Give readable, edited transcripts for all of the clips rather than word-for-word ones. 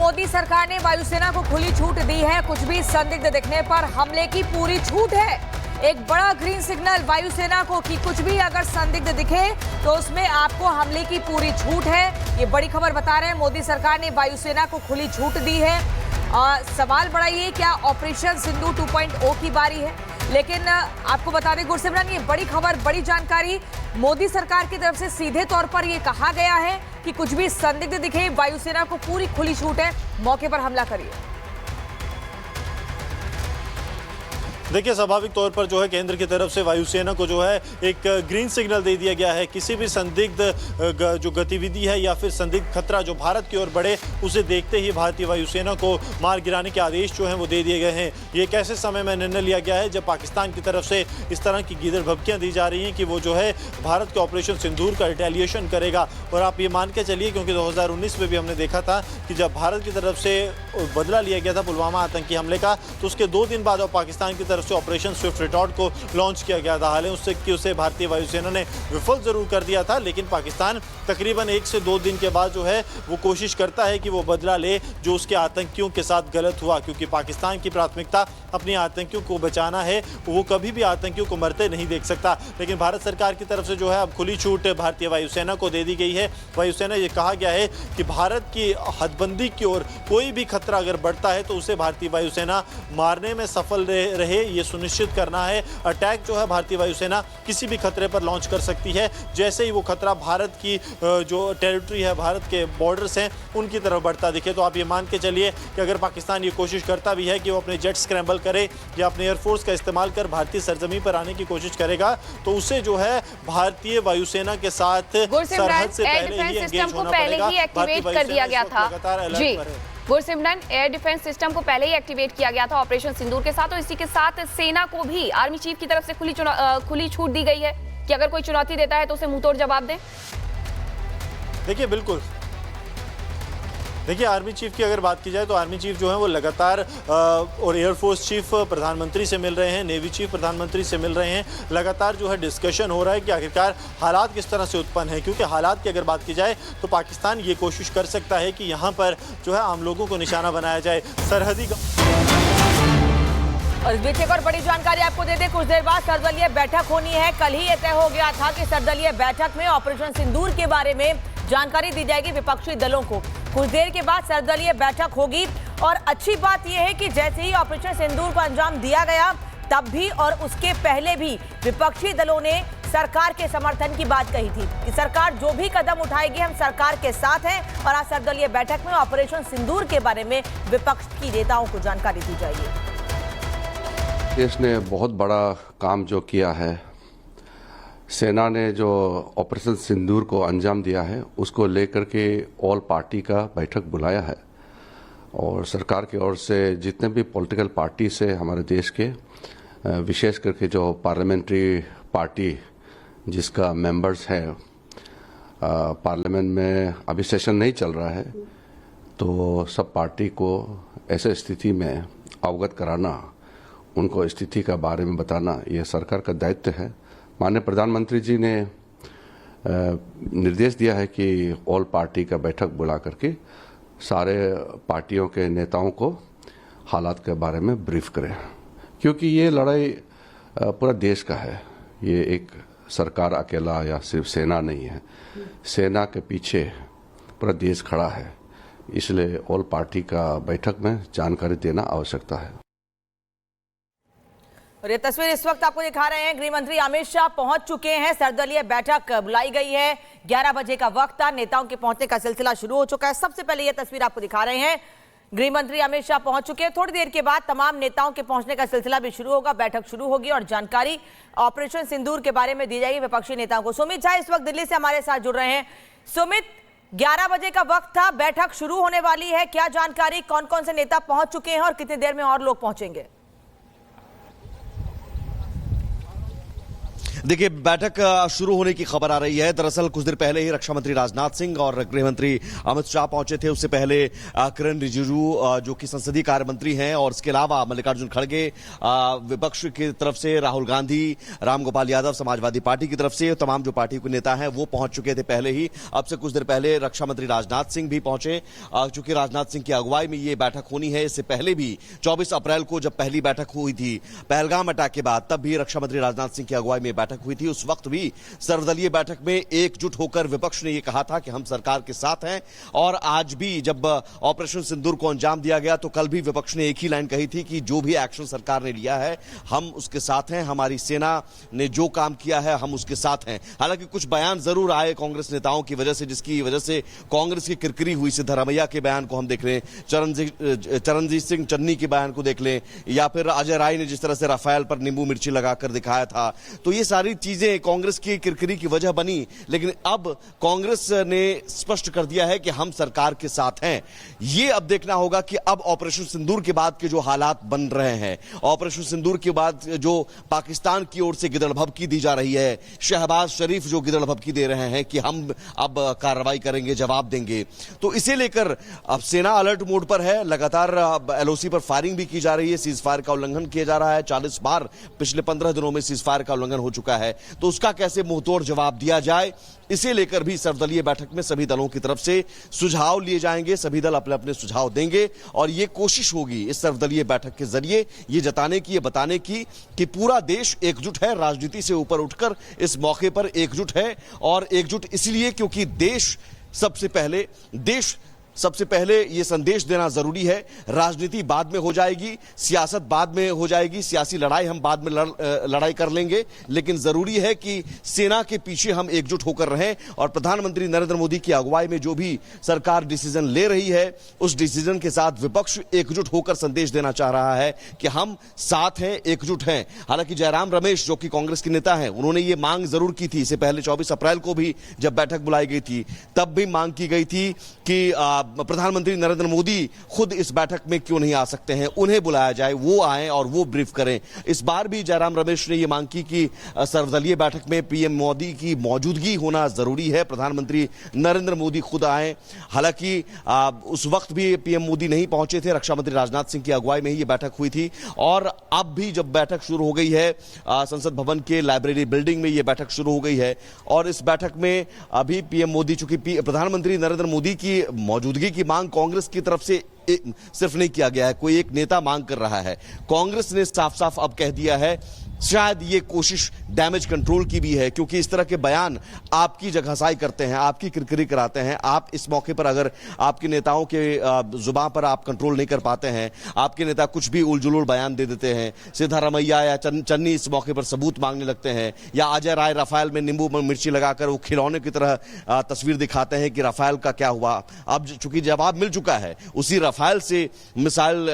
मोदी सरकार ने वायुसेना को खुली छूट दी है। कुछ भी संदिग्ध दिखने पर हमले की पूरी छूट है। एक बड़ा ग्रीन सिग्नल वायुसेना को कि कुछ भी अगर संदिग्ध दिखे तो उसमें आपको हमले की पूरी छूट है। ये बड़ी खबर बता रहे हैं, मोदी सरकार ने वायुसेना को खुली छूट दी है। सवाल बड़ा ये, क्या ऑपरेशन सिंदूर 2.0 की बारी है? लेकिन आपको बता दें गुरसिमरन, ये बड़ी खबर, बड़ी जानकारी, मोदी सरकार की तरफ से सीधे तौर पर ये कहा गया है कि कुछ भी संदिग्ध दिखे वायुसेना को पूरी खुली छूट है, मौके पर हमला करिए। देखिए, स्वाभाविक तौर पर जो है केंद्र की तरफ से वायुसेना को जो है एक ग्रीन सिग्नल दे दिया गया है। किसी भी संदिग्ध जो गतिविधि है या फिर संदिग्ध खतरा जो भारत की ओर बढ़े, उसे देखते ही भारतीय वायुसेना को मार गिराने के आदेश जो हैं वो दे दिए गए हैं। ये एक ऐसे समय में निर्णय लिया गया है जब पाकिस्तान की तरफ से इस तरह की गीदड़ भभकियाँ दी जा रही हैं कि वो जो है भारत के ऑपरेशन सिंदूर का रिटेलिएशन करेगा। और आप ये मान के चलिए, क्योंकि 2019 में भी हमने देखा था कि जब भारत की तरफ से बदला लिया गया था पुलवामा आतंकी हमले का, तो उसके 2 दिन बाद पाकिस्तान की तरफ से ऑपरेशन स्विफ्ट रिटॉर्ट को लॉन्च किया गया था। हालांकि उसे भारतीय वायुसेना ने विफल जरूर कर दिया था, लेकिन पाकिस्तान तकरीबन 1 से 2 दिन के बाद जो है वो कोशिश करता है कि वो बदला ले जो उसके आतंकियों के साथ गलत हुआ। क्योंकि पाकिस्तान की प्राथमिकता अपने आतंकियों को बचाना है, वो कभी भी आतंकियों को मरते नहीं देख सकता। लेकिन भारत सरकार की तरफ से जो है अब खुली छूट भारतीय वायुसेना को दे दी गई है। वायुसेना ये कहा गया है कि भारत की हदबंदी की ओर कोई भी खतरा अगर बढ़ता है तो उसे भारतीय वायुसेना मारने में सफल रहे, ये सुनिश्चित करना है। अटैक जो है भारतीय वायुसेना किसी भी खतरे पर लॉन्च कर सकती है, जैसे ही वो खतरा भारत की जो टेरिटरी है, भारत के बॉर्डर्स हैं, उनकी तरफ बढ़ता दिखे। तो आप ये मान के चलिए कि अगर पाकिस्तान ये कोशिश करता भी है कि वो अपने जेट स्क्रैम्बल करे या अपने एयरफोर्स का इस्तेमाल कर भारतीय सरजमीन पर आने की कोशिश करेगा, तो उसे जो है भारतीय वायुसेना के साथ सरहद से पहले ही एंगेज होना पड़ेगा। एक्टिवेट कर दिया गया था जी गुरसिमरन, एयर डिफेंस सिस्टम को पहले ही एक्टिवेट किया गया था ऑपरेशन सिंदूर के साथ, और इसी के साथ सेना को भी आर्मी चीफ की तरफ से खुली छूट दी गई है कि अगर कोई चुनौती देता है तो उसे मुंहतोड़ जवाब दें। देखिए, बिल्कुल, देखिए आर्मी चीफ की अगर बात की जाए तो आर्मी चीफ जो है वो लगातार और एयरफोर्स चीफ प्रधानमंत्री से मिल रहे हैं, नेवी चीफ प्रधानमंत्री से मिल रहे हैं। लगातार जो है डिस्कशन हो रहा है कि आखिरकार हालात किस तरह से उत्पन्न है। क्योंकि हालात की अगर बात की जाए तो पाकिस्तान ये कोशिश कर सकता है कि यहाँ पर जो है आम लोगों को निशाना बनाया जाए। सरहदी और इस बीच एक और बड़ी जानकारी आपको दे दें, कुछ देर बाद सर्वदलीय बैठक होनी है। कल ही ये तय हो गया था कि सर्वदलीय बैठक में ऑपरेशन सिंदूर के बारे में जानकारी दी जाएगी विपक्षी दलों को। कुछ देर के बाद सर्वदलीय बैठक होगी और अच्छी बात यह है कि जैसे ही ऑपरेशन सिंदूर को अंजाम दिया गया, तब भी और उसके पहले भी विपक्षी दलों ने सरकार के समर्थन की बात कही थी कि सरकार जो भी कदम उठाएगी हम सरकार के साथ हैं। और आज सर्वदलीय बैठक में ऑपरेशन सिंदूर के बारे में विपक्ष की नेताओं को जानकारी दी जाएगी। देश ने बहुत बड़ा काम जो किया है, सेना ने जो ऑपरेशन सिंदूर को अंजाम दिया है, उसको लेकर के ऑल पार्टी का बैठक बुलाया है। और सरकार की ओर से जितने भी पॉलिटिकल पार्टी से हमारे देश के, विशेष करके जो पार्लियामेंट्री पार्टी जिसका मेंबर्स है, पार्लियामेंट में अभी सेशन नहीं चल रहा है, तो सब पार्टी को ऐसे स्थिति में अवगत कराना, उनको स्थिति का बारे में बताना, ये सरकार का दायित्व है। माननीय प्रधानमंत्री जी ने निर्देश दिया है कि ऑल पार्टी का बैठक बुला करके सारे पार्टियों के नेताओं को हालात के बारे में ब्रीफ करें। क्योंकि ये लड़ाई पूरा देश का है, ये एक सरकार अकेला या सिर्फ सेना नहीं है, सेना के पीछे पूरा देश खड़ा है। इसलिए ऑल पार्टी का बैठक में जानकारी देना आवश्यकता है। और ये तस्वीर इस वक्त आपको दिखा रहे हैं, गृह मंत्री अमित शाह पहुंच चुके हैं। सर्वदलीय बैठक बुलाई गई है, 11 बजे का वक्त था, नेताओं के पहुंचने का सिलसिला शुरू हो चुका है। सबसे पहले ये तस्वीर आपको दिखा रहे हैं, गृह मंत्री अमित शाह पहुंच चुके हैं। थोड़ी देर के बाद तमाम नेताओं के पहुंचने का सिलसिला भी शुरू होगा, बैठक शुरू होगी और जानकारी ऑपरेशन सिंदूर के बारे में दी जाएगी विपक्षी नेताओं को। सुमित झा इस वक्त दिल्ली से हमारे साथ जुड़ रहे हैं। सुमित, 11 बजे का वक्त था, बैठक शुरू होने वाली है, क्या जानकारी, कौन कौन से नेता पहुंच चुके हैं और कितनी देर में और लोग पहुंचेंगे? देखिए, बैठक शुरू होने की खबर आ रही है। दरअसल कुछ देर पहले ही रक्षा मंत्री राजनाथ सिंह और गृह मंत्री अमित शाह पहुंचे थे। उससे पहले किरण रिजिजू जो कि संसदीय कार्य मंत्री हैं, और इसके अलावा मल्लिकार्जुन खड़गे विपक्ष की तरफ से, राहुल गांधी, रामगोपाल यादव समाजवादी पार्टी की तरफ से, तमाम जो पार्टी के नेता हैं वो पहुंच चुके थे पहले ही। अब से कुछ देर पहले रक्षा मंत्री राजनाथ सिंह भी पहुंचे। चूंकि राजनाथ सिंह की अगुवाई में ये बैठक होनी है, इससे पहले भी 24 अप्रैल को जब पहली बैठक हुई थी पहलगाम अटैक के बाद, तब भी रक्षा मंत्री राजनाथ सिंह की अगुवाई में बैठक हुई थी। उस वक्त भी सर्वदलीय बैठक में एकजुट होकर विपक्ष ने यह कहा था कि हम सरकार के साथ हैं। और आज भी जब ऑपरेशन सिंदूर को अंजाम दिया गया तो कल भी विपक्ष ने एक ही लाइन कही थी कि जो भी एक्शन सरकार ने लिया है हम उसके साथ हैं, हमारी सेना ने जो काम किया है हम उसके साथ हैं। हालांकि कुछ बयान जरूर आए कांग्रेस नेताओं की वजह से, जिसकी वजह से कांग्रेस की किरकिरी हुई। सिद्धरामैया के बयान को हम देख लें, चरणजीत सिंह चन्नी के बयान को देख लें, या फिर अजय राय ने जिस तरह से राफेल पर नींबू मिर्ची लगाकर दिखाया था, तो ये सारी चीजें कांग्रेस की किरकिरी की वजह बनी। लेकिन अब कांग्रेस ने स्पष्ट कर दिया है कि हम सरकार के साथ हैं। ये अब देखना होगा कि अब ऑपरेशन सिंदूर के बाद के जो हालात बन रहे हैं, ऑपरेशन सिंदूर के बाद जो पाकिस्तान की ओर से गिदड़भबकी दी जा रही है, शहबाज शरीफ जो गिदड़भबकी दे रहे हैं कि हम अब कार्रवाई करेंगे, जवाब देंगे, तो इसे लेकर अब सेना अलर्ट मोड पर है। लगातार एलओसी पर फायरिंग भी की जा रही है, सीज फायर का उल्लंघन किया जा रहा है। 40 बार पिछले 15 दिनों में सीज फायर का उल्लंघन हो चुका है, तो उसका कैसे मुंहतोड़ जवाब दिया जाए, इसे लेकर भी सर्वदलीय बैठक में सभी दलों की तरफ से सुझाव लिए जाएंगे। सभी दल अपने अपने सुझाव देंगे और यह कोशिश होगी इस सर्वदलीय बैठक के जरिए ये जताने की, ये बताने की कि पूरा देश एकजुट है, राजनीति से ऊपर उठकर इस मौके पर एकजुट है। और एकजुट इसलिए क्योंकि देश सबसे पहले ये संदेश देना जरूरी है। राजनीति बाद में हो जाएगी, सियासत बाद में हो जाएगी, सियासी लड़ाई हम बाद में लड़ाई कर लेंगे, लेकिन जरूरी है कि सेना के पीछे हम एकजुट होकर रहें। और प्रधानमंत्री नरेंद्र मोदी की अगुवाई में जो भी सरकार डिसीजन ले रही है, उस डिसीजन के साथ विपक्ष एकजुट होकर संदेश देना चाह रहा है कि हम साथ हैं, एकजुट हैं। हालांकि जयराम रमेश जो कि कांग्रेस के नेता हैं, उन्होंने ये मांग जरूर की थी। इससे पहले 24 अप्रैल को भी जब बैठक बुलाई गई थी, तब भी मांग की गई थी कि प्रधानमंत्री नरेंद्र मोदी खुद इस बैठक में क्यों नहीं आ सकते हैं, उन्हें बुलाया जाए, वो आए और वो ब्रीफ करें। इस बार भी जयराम रमेश ने यह मांग की कि सर्वदलीय बैठक में पीएम मोदी की मौजूदगी होना जरूरी है, प्रधानमंत्री नरेंद्र मोदी खुद आए। हालांकि उस वक्त भी पीएम मोदी नहीं पहुंचे थे, रक्षा मंत्री राजनाथ सिंह की अगुवाई में ही यह बैठक हुई थी। और अब भी जब बैठक शुरू हो गई है, संसद भवन के लाइब्रेरी बिल्डिंग में यह बैठक शुरू हो गई है, और इस बैठक में अभी पीएम मोदी, चूंकि प्रधानमंत्री नरेंद्र मोदी की मौजूदगी की मांग कांग्रेस की तरफ से सिर्फ नहीं किया गया है, कोई एक नेता मांग कर रहा है। कांग्रेस ने साफ साफ अब कह दिया है, शायद ये कोशिश डैमेज कंट्रोल की भी है, क्योंकि इस तरह के बयान आपकी जगहसाई करते हैं, आपकी किरकिरी कराते हैं। आप इस मौके पर अगर आपके नेताओं के जुबान पर आप कंट्रोल नहीं कर पाते हैं, आपके नेता कुछ भी उलझुल बयान दे देते हैं, सिद्धरामैया या चन्नी इस मौके पर सबूत मांगने लगते हैं, या अजय राय राफेल में नींबू मिर्ची लगाकर वो खिलौने की तरह तस्वीर दिखाते हैं कि राफेल का क्या हुआ। अब चूंकि जवाब मिल चुका है, उसी राफेल से मिसाइल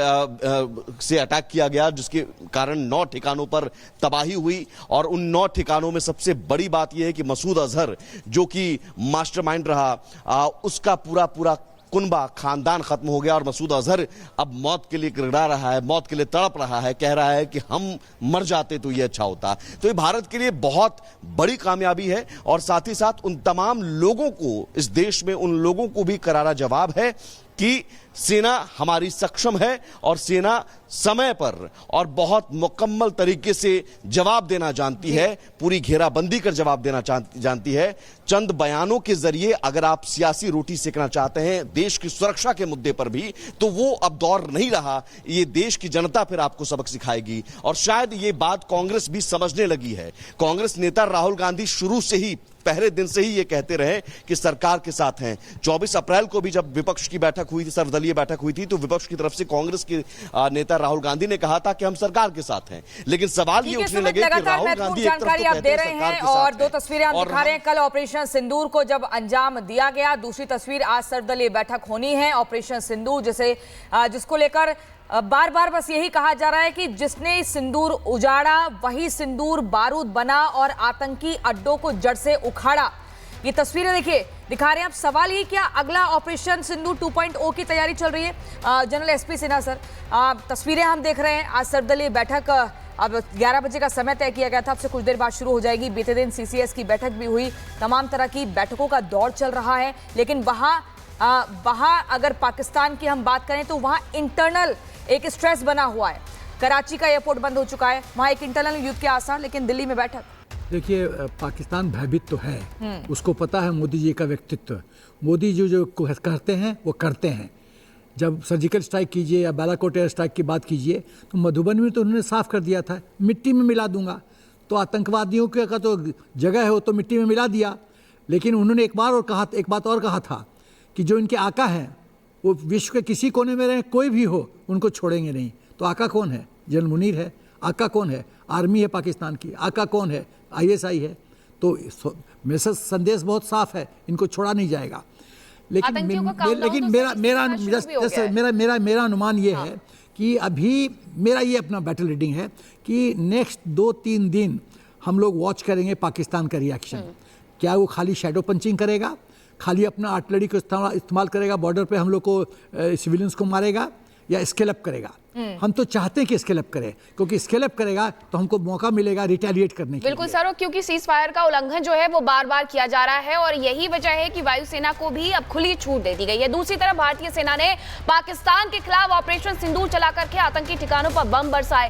से अटैक किया गया, जिसके कारण 9 ठिकानों पर तबाही हुई। और उन 9 ठिकानों में सबसे बड़ी बात यह है कि मसूद अजहर जो कि मास्टरमाइंड रहा, उसका पूरा कुनबा खानदान खत्म हो गया। और मसूद अजहर अब मौत के लिए गिड़गिड़ा रहा है, मौत के लिए तड़प रहा है, कह रहा है कि हम मर जाते तो ये अच्छा होता। तो ये भारत के लिए बहुत बड़ी कामयाबी है, और साथ ही साथ उन तमाम लोगों को, इस देश में उन लोगों को भी करारा जवाब है कि सेना हमारी सक्षम है, और सेना समय पर और बहुत मुकम्मल तरीके से जवाब देना जानती है, पूरी घेराबंदी कर जवाब देना जानती है। चंद बयानों के जरिए अगर आप सियासी रोटी सेकना चाहते हैं देश की सुरक्षा के मुद्दे पर भी, तो वो अब दौर नहीं रहा। ये देश की जनता फिर आपको सबक सिखाएगी, और शायद ये बात कांग्रेस भी समझने लगी है। कांग्रेस नेता राहुल गांधी शुरू से ही, पहले दिन से ही ये कहते रहे कि सरकार के साथ हैं। 24 अप्रैल को भी जब विपक्ष की बैठक हुई थी, सर्वदलीय बैठक हुई थी, तो विपक्ष की तरफ से कांग्रेस के नेता राहुल गांधी ने कहा था कि हम सरकार के साथ हैं। लेकिन सवाल ये उठने लगे कि राहुल गांधी जानकारी आप दे रहे हैं, और 2 तस्वीरें आप दिखा रहे हैं। कल ऑपरेशन सिंदूर को जब अंजाम दिया गया, दूसरी तस्वीर आज सर्वदलीय बैठक होनी है ऑपरेशन सिंदूर, जिसको लेकर बार बार बस यही कहा जा रहा है कि जिसने सिंदूर उजाड़ा वही सिंदूर बारूद बना और आतंकी अड्डों को जड़ से उखाड़ा। ये तस्वीरें देखिए, दिखा रहे हैं आप। सवाल ये, क्या अगला ऑपरेशन सिंदूर 2.0 की तैयारी चल रही है? जनरल एसपी सिन्हा सर, तस्वीरें हम देख रहे हैं, आज सर्वदलीय बैठक अब 11 बजे का समय तय किया गया था, अब से कुछ देर बाद शुरू हो जाएगी। बीते दिन सीसीएस की बैठक भी हुई, तमाम तरह की बैठकों का दौर चल रहा है, लेकिन वहां अगर पाकिस्तान की हम बात करें तो वहां इंटरनल एक स्ट्रेस बना हुआ है। कराची का एयरपोर्ट बंद हो चुका है, वहां एक इंटरनल युद्ध के आसार, लेकिन दिल्ली में बैठक। देखिए, पाकिस्तान भयभीत तो है, उसको पता है मोदी जी का व्यक्तित्व। मोदी जी जो कहते हैं वो करते हैं। जब सर्जिकल स्ट्राइक कीजिए या बालाकोट एयर स्ट्राइक की बात कीजिए तो मधुबन में तो उन्होंने साफ कर दिया था, मिट्टी में मिला दूंगा। तो आतंकवादियों का तो जगह है, वो तो मिट्टी में मिला दिया। लेकिन उन्होंने एक बात और कहा था कि जो इनके आका हैं वो विश्व के किसी कोने में रहे, कोई भी हो, उनको छोड़ेंगे नहीं। तो आका कौन है? जनरल मुनीर है। आका कौन है? आर्मी है पाकिस्तान की। आका कौन है? ISI है। तो मैसेज संदेश बहुत साफ है, इनको छोड़ा नहीं जाएगा। लेकिन मेरा अनुमान ये है कि अभी मेरा ये अपना बैटल रीडिंग है कि नेक्स्ट 2-3 दिन हम लोग वॉच करेंगे पाकिस्तान का रिएक्शन। क्या वो खाली शैडो पंचिंग करेगा, खाली अपना आर्टिलरी को इस्तेमाल करेगा, बॉर्डर पे हम लोग को सिविलियंस को मारेगा, या स्केल अप करेगा? हम तो चाहते हैं कि स्केल अप करे, क्योंकि स्केल अप करेगा तो हमको मौका मिलेगा रिटेलिएट करने के लिए। बिल्कुल सर, क्योंकि सीज फायर का उल्लंघन जो है वो बार बार किया जा रहा है और यही वजह है कि वायुसेना को भी अब खुली छूट दे दी गई है। दूसरी तरफ भारतीय सेना ने पाकिस्तान के खिलाफ ऑपरेशन सिंदूर चला करके आतंकी ठिकानों पर बम बरसाए।